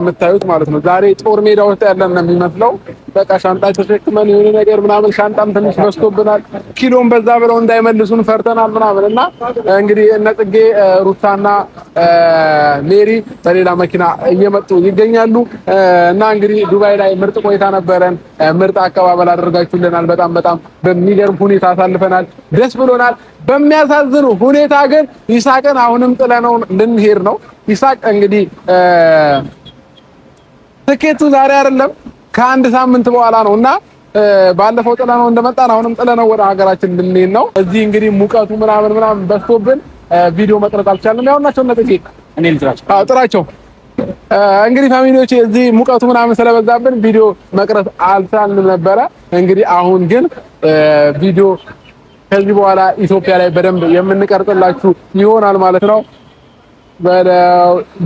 የምታዩት ማለት ነው። ዛሬ ጦር ሜዳ ውስጥ ያለን ነው የሚመስለው። በቃ ሻንጣ ተሸክመን የሆነ ነገር ምናምን ሻንጣም ትንሽ በዝቶብናል። ኪሎም በዛ ብለው እንዳይመልሱን ፈርተናል ምናምን እና እንግዲህ እነ ጽጌ ሩታና ሜሪ በሌላ መኪና እየመጡ ይገኛሉ እና እንግዲህ ዱባይ ላይ ምርጥ ቆይታ ነበረን። ምርጥ አቀባበል አድርጋችሁልናል። በጣም በጣም በሚገርም ሁኔታ አሳልፈናል። ደስ ብሎናል። በሚያሳዝኑ ሁኔታ ግን ይሳቅን አሁንም ጥለነው ልንሄድ ነው። ይሳቅ እንግዲህ ትኬቱ ዛሬ አይደለም ከአንድ ሳምንት በኋላ ነውና ባለፈው ጥለነው እንደመጣን አሁንም ጥለነው ወደ ሀገራችን ልንሄድ ነው። እዚህ እንግዲህ ሙቀቱ ምናምን በዝቶብን ቪዲዮ መቅረጽ አልቻልንም። ያው እናቸው እንደዚህ እኔ ልጥራቸው። ጥራቸው እንግዲህ ፋሚሊዎች እዚህ ሙቀቱ ምናምን ስለበዛብን ቪዲዮ መቅረጽ አልቻልንም ነበረ። እንግዲህ አሁን ግን ቪዲዮ ከዚህ በኋላ ኢትዮጵያ ላይ በደንብ የምንቀርጽላችሁ ይሆናል ማለት ነው።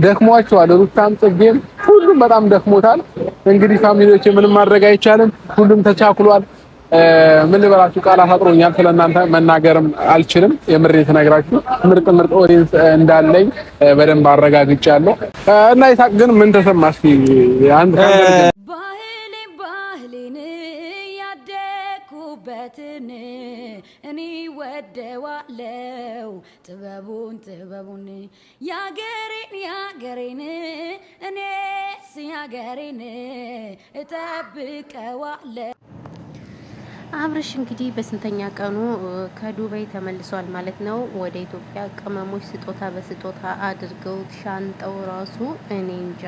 ደክሟቸዋል። ሩታም ጽጌም ሁሉም በጣም ደክሞታል። እንግዲህ ፋሚሊዎች ምንም ማድረግ አይቻልም። ሁሉም ተቻኩሏል። ምን ልበላችሁ ቃላት አጥሮኛል። ስለናንተ መናገርም አልችልም። የምሬት ነግራችሁ ምርጥ ኦዲየንስ እንዳለኝ በደንብ አረጋግጫለሁ። እና ይሳቅ ግን ምን ተሰማ እስኪ አንተ በትን እኔ ወደዋለው ጥበቡን ያገሬን እኔስ ያገሬን እጠብቀዋለሁ። አብርሽ እንግዲህ በስንተኛ ቀኑ ከዱባይ ተመልሷል ማለት ነው ወደ ኢትዮጵያ። ቅመሞች ስጦታ በስጦታ አድርገው ሻንጣው ራሱ እኔ እንጃ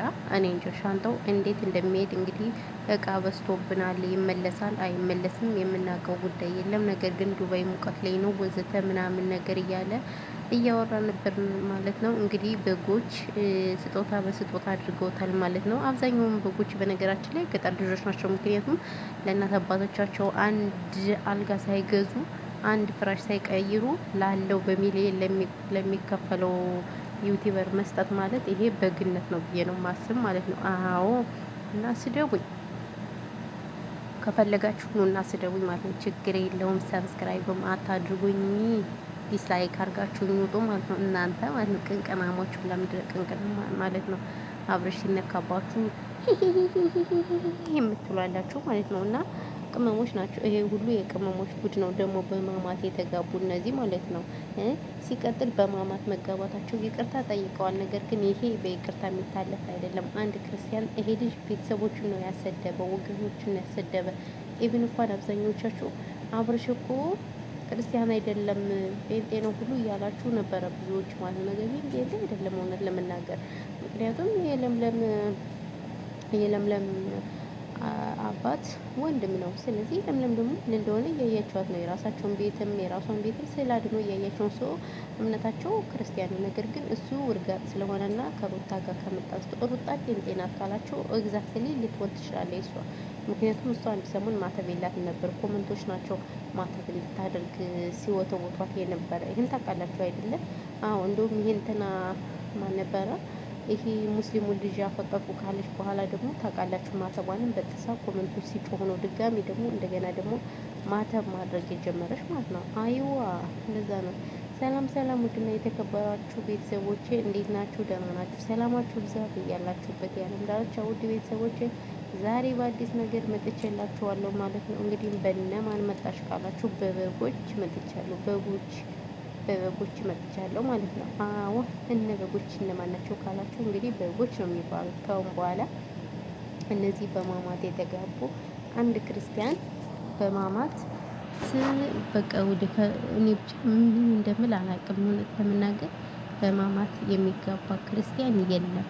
ሻንጣው እንዴት እንደሚሄድ እንግዲህ እቃ በዝቶብናል። ይመለሳል አይመለስም የምናውቀው ጉዳይ የለም። ነገር ግን ዱባይ ሙቀት ላይ ነው ወዘተ ምናምን ነገር እያለ እያወራ ነበር ማለት ነው። እንግዲህ በጎች ስጦታ በስጦታ አድርገውታል ማለት ነው። አብዛኛውን በጎች በነገራችን ላይ ገጠር ልጆች ናቸው። ምክንያቱም ለእናት አባቶቻቸው አንድ አልጋ ሳይገዙ አንድ ፍራሽ ሳይቀይሩ ላለው በሚሊዮን ለሚከፈለው ዩቲዩበር መስጠት ማለት ይሄ በግነት ነው ብዬ ነው ማስብ ማለት ነው። አዎ እና ስደቡኝ ከፈለጋችሁ ኑና ስደቡኝ ማለት ነው። ችግር የለውም። ሰብስክራይብም አታድርጉኝ፣ ዲስላይክ አድርጋችሁኝ ውጡ ማለት ነው። እናንተ ማለት ነው ቅንቅናሞች ለምድር ቅንቅና ማለት ነው። አብርሽ ሲነካባችሁ የምትሏላችሁ ማለት ነው። እና ቅመሞች ናቸው። ይሄ ሁሉ የቅመሞች ቡድ ነው። ደግሞ በማማት የተጋቡ እነዚህ ማለት ነው። ሲቀጥል በማማት መጋባታቸው ይቅርታ ጠይቀዋል። ነገር ግን ይሄ በይቅርታ የሚታለፍ አይደለም። አንድ ክርስቲያን ይሄ ልጅ ቤተሰቦቹን ነው ያሰደበ፣ ወገኖቹን ነው ያሰደበ። ኢቭን እንኳን አብዛኞቻችሁ አብርሽ እኮ ክርስቲያን አይደለም ጴንጤ ነው ሁሉ እያላችሁ ነበረ ብዙዎች ማለት ነው። ነገር ግን ጴንጤ አይደለም እውነት ለመናገር ምክንያቱም የለምለም አባት ወንድም ነው። ስለዚህ ለምለም ደግሞ እንደሆነ እያያቸዋት ነው። የራሳቸውን ቤትም የራሷን ቤትም ስለ አድኖ እያያቸውን ሰው እምነታቸው ክርስቲያን ነው። ነገር ግን እሱ ውርጋጥ ስለሆነና ከሩታ ጋር ከመጣስ ሩታ ጤና ካላቸው ኤግዛክትሊ ልትወድ ትችላለች እሷ። ምክንያቱም እሷ አንድ ሰሞን ማተብ የላትም ነበር። ኮመንቶች ናቸው ማተብ እንድታደርግ ሲወተውቷት የነበረ። ይህን ታውቃላችሁ አይደለም? አዎ እንደውም ይሄን እንትና ማን ነበረ ይሄ ሙስሊሙን ልጅ ያፈቀርኩ ካለች በኋላ ደግሞ ታውቃላችሁ ማተቧንም በጥሳ ኮመንቶች ሲጮሁ ነው ድጋሚ ደግሞ እንደገና ደግሞ ማተብ ማድረግ የጀመረች ማለት ነው። አይዋ እንደዛ ነው። ሰላም ውድና የተከበራችሁ ቤተሰቦቼ እንዴት ናችሁ? ደህና ናችሁ? ሰላማችሁ ብዛ ያላችሁበት ያለም ዳርቻ ውድ ቤተሰቦቼ ዛሬ በአዲስ ነገር መጥቼላችኋለሁ ማለት ነው። እንግዲህ በነማን መጣሽ ካላችሁ በበጎች መጥቻለሁ። በበጎች መጥቻለሁ ማለት ነው። አዎ እነ በጎች እነማን ናቸው ካላችሁ እንግዲህ በጎች ነው የሚባሉት። ከአሁን በኋላ እነዚህ በማማት የተጋቡ አንድ ክርስቲያን በማማት በቃ እኔ ብቻ ምን እንደምል አላውቅም። እውነት ለመናገር በማማት የሚጋባ ክርስቲያን የለም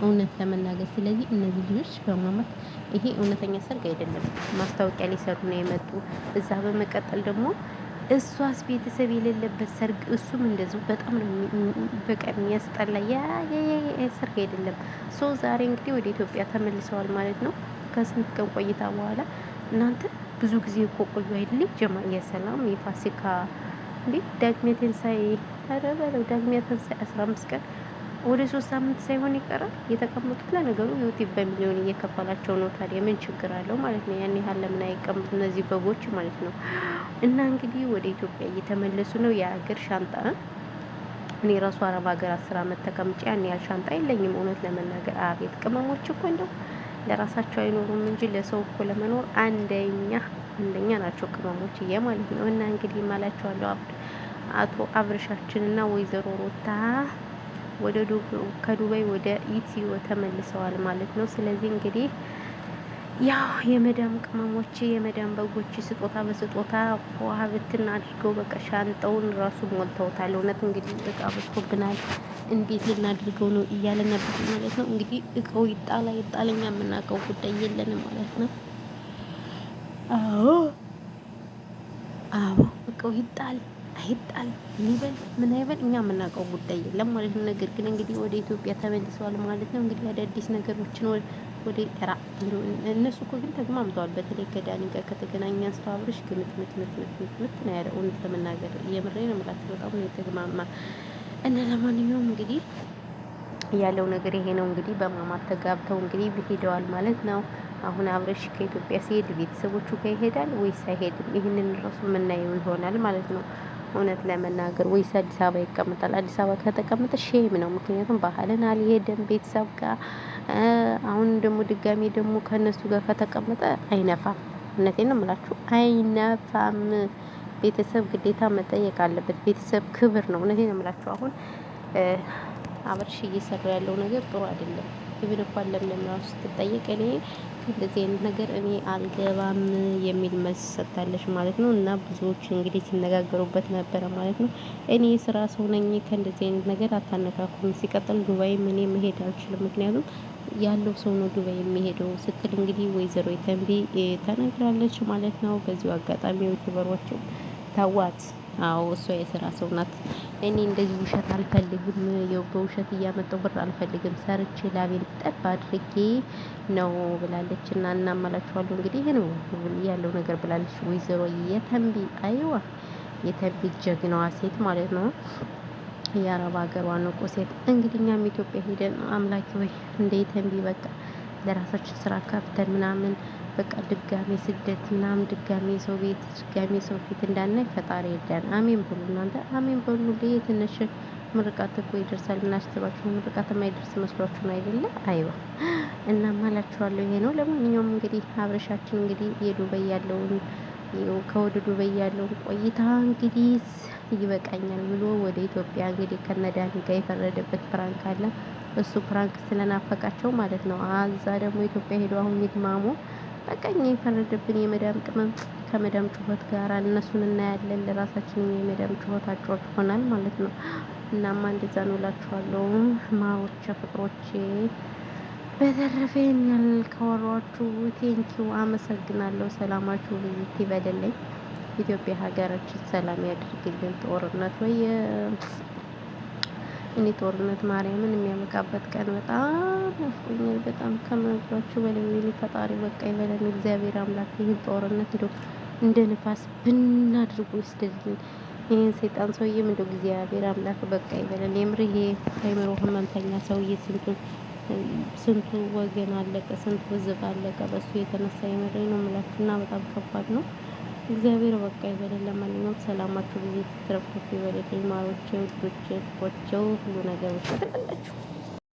እውነት ለመናገር። ስለዚህ እነዚህ ልጆች በማማት ይሄ እውነተኛ ሰርግ አይደለም፣ ማስታወቂያ ሊሰሩ ነው የመጡ። እዛ በመቀጠል ደግሞ እሷስ ቤተሰብ የሌለበት ሰርግ፣ እሱም እንደዚሁ በጣም ነው በቃ የሚያስጠላ ያ ሰርግ አይደለም። ዛሬ እንግዲህ ወደ ኢትዮጵያ ተመልሰዋል ማለት ነው ከስንት ቀን ቆይታ በኋላ። እናንተ ብዙ ጊዜ እኮ ቆዩ አይደል? ጀማ የሰላም የፋሲካ እንዴ ዳግሚያ ትንሳኤ ዳግሚያ ትንሳኤ 15 ቀን ወደ 3 ሳምንት ሳይሆን ይቀራል የተቀመጡት። ለነገሩ ዩቲዩብ በሚሊዮን እየከፈላቸው ነው። ታዲያ ምን ችግር አለው ማለት ነው? ያን ያህል ለምን አይቀምጡ እነዚህ በጎች ማለት ነው። እና እንግዲህ ወደ ኢትዮጵያ እየተመለሱ ነው። የሀገር ሻንጣ እኔ ራሱ አረብ ሀገር 10 አመት ተቀምጬ ያን ያህል ሻንጣ የለኝም። እውነት ለመናገር አቤት ቅመሞች እኮ እንደው ለራሳቸው አይኖሩም እንጂ ለሰው እኮ ለመኖር አንደኛ ናቸው ቅመሞች ማለት ነው። እና እንግዲህ ማላቸዋለሁ አቶ አብርሻችንና ወይዘሮ ሩታ ወደ ከዱባይ ወደ ኢትዮ ተመልሰዋል ማለት ነው። ስለዚህ እንግዲህ ያው የመዳም ቅመሞች የመዳም በጎች ስጦታ በስጦታ ውሃ ብትን አድርገው በቃ ሻንጣውን ራሱ ሞልተውታል። እውነት እንግዲህ እቃ በዝቶብናል፣ እንዴት ልናድርገው ነው እያለ ነበር ማለት ነው። እንግዲህ እቃው ይጣላ ይጣለኛ የምናውቀው ጉዳይ የለንም ማለት ነው። አዎ አዎ እቃው ይጣል አይጣል ምን አይበል እኛ የምናውቀው ጉዳይ የለም ማለት ነው። ነገር ግን እንግዲህ ወደ ኢትዮጵያ ተመልሰዋል ማለት ነው። እንግዲህ አዳዲስ ነገሮችን ወደ ኤራ እነሱ እኮ ግን ተግማምተዋል። በተለይ ከዳኒ ጋር ከተገናኘ አንስተው አብርሽ ግምት ነው ያለው። እውነት ለመናገር የምሬ ነው የምላችሁ በጣም ነው የተግማማ እና ለማንኛውም እንግዲህ ያለው ነገር ይሄ ነው። እንግዲህ በማማት ተጋብተው እንግዲህ ሄደዋል ማለት ነው። አሁን አብርሽ ከኢትዮጵያ ሲሄድ ቤተሰቦቹ ጋር ይሄዳል ወይስ አይሄድም? ይህንን ራሱ የምናየው ይሆናል ማለት ነው። እውነት ለመናገር ወይስ አዲስ አበባ ይቀመጣል? አዲስ አበባ ከተቀመጠ ሼም ነው። ምክንያቱም ባህልን አልሄደም ቤተሰብ ጋር። አሁን ደግሞ ድጋሜ ደግሞ ከእነሱ ጋር ከተቀመጠ አይነፋም። እውነቴን ነው የምላችሁ አይነፋም። ቤተሰብ ግዴታ መጠየቅ አለበት። ቤተሰብ ክብር ነው። እውነቴን ነው የምላችሁ አሁን አብርሽ እየሰራ ያለው ነገር ጥሩ አይደለም። ኢቭን እንኳን ለምለም ራሱ ስትጠየቅ እኔ እንደዚህ አይነት ነገር እኔ አልገባም የሚል መልስ ሰጥታለች ማለት ነው። እና ብዙዎች እንግዲህ ሲነጋገሩበት ነበረ ማለት ነው። እኔ የስራ ሰው ነኝ፣ ከእንደዚህ አይነት ነገር አታነካኩኝ። ሲቀጥል ዱባይም እኔ መሄድ አልችልም፣ ምክንያቱም ያለው ሰው ነው ዱባይ የሚሄደው ስትል እንግዲህ ወይዘሮ የተንቢ ተናግራለች ማለት ነው። በዚሁ አጋጣሚ ዩቲዩበሮችም ተዋት። አዎ እሷ የስራ ሰው ናት። እኔ እንደዚህ ውሸት አልፈልግም፣ በውሸት እያመጣሁ ብር አልፈልግም፣ ሰርቼ ላቤን ጠብ አድርጌ ነው ብላለች። እና እናመላችኋለሁ እንግዲህ ይሄ ነው ያለው ነገር ብላለች ወይዘሮ የተንቢ። አይዋ የተንቢ ጀግናዋ ሴት ማለት ነው። የአረብ ሀገሯ ንቁ ሴት። እንግዲህ እኛም ኢትዮጵያ ሄደን አምላኪ ወይ እንደ የተንቢ በቃ ለራሳችን ስራ ከፍተን ምናምን በቃ ድጋሜ ስደት ምናምን ድጋሜ ሰው ቤት ድጋሜ ሰው ፊት እንዳናይ ፈጣሪ ይርዳን። አሜን በሉ እናንተ አሜን በሉ። ትንሽ ምርቃት እኮ ይደርሳል። ምን አስባችሁ ምርቃት የማይደርስ መስሏችሁ ነው አይደለ? አይዋ እናማ እላችኋለሁ ይሄ ነው። ለማንኛውም እንግዲህ አብረሻችን እንግዲህ የዱባይ ያለውን ከወደ ዱባይ ያለውን ቆይታ እንግዲህ ይበቃኛል ብሎ ወደ ኢትዮጵያ እንግዲህ ከነዳኒ ጋር የፈረደበት ፕራንክ አለ። እሱ ፕራንክ ስለናፈቃቸው ማለት ነው። አዛ ደግሞ ኢትዮጵያ ሄዶ አሁን ይግማሙ። በቃ እኛ የፈረደብን የመዳም ቅመም ከመዳም ጩኸት ጋር እነሱን እናያለን። ለራሳችን የመዳም ጩኸት አጫዋች ሆናል ማለት ነው። እናማ እንደዛ ነው እላችኋለሁ ማሮቼ ፍቅሮቼ። በተረፈ ይሄን ያህል ካወራኋችሁ ቴንኪው አመሰግናለሁ። ሰላማችሁ ብዙ ይበልልኝ። ኢትዮጵያ ሀገራችን ሰላም ያድርግልን። ጦርነት ወይ እኔ ጦርነት ማርያምን የሚያበቃበት ቀን በጣም ያስቆኛል። በጣም ከመግባችሁ በላይ ወይኔ ፈጣሪ በቃ ይበለን። እግዚአብሔር አምላክ ይህን ጦርነት እንደ ንፋስ ብናድርጉ ይስደድልን። ይህን ሰይጣን ሰውዬም እንደው እግዚአብሔር አምላክ በቃ ይበለን። የምር ይሄ አይምሮ ህመምተኛ ሰውዬ ስንቱ ወገን አለቀ፣ ስንቱ ህዝብ አለቀ በሱ የተነሳ። የምሬ ነው የምላችሁና በጣም ከባድ ነው። እግዚአብሔር በቃ ይበለን። ለማንኛውም ሰላማችሁ ብዙ ትረፍረፍ ይበልልኝ። ማሮቼ፣ ውዶቼ፣ ፍቅሮቼ ሁሉ ነገር ውስጥ ተቀላችሁ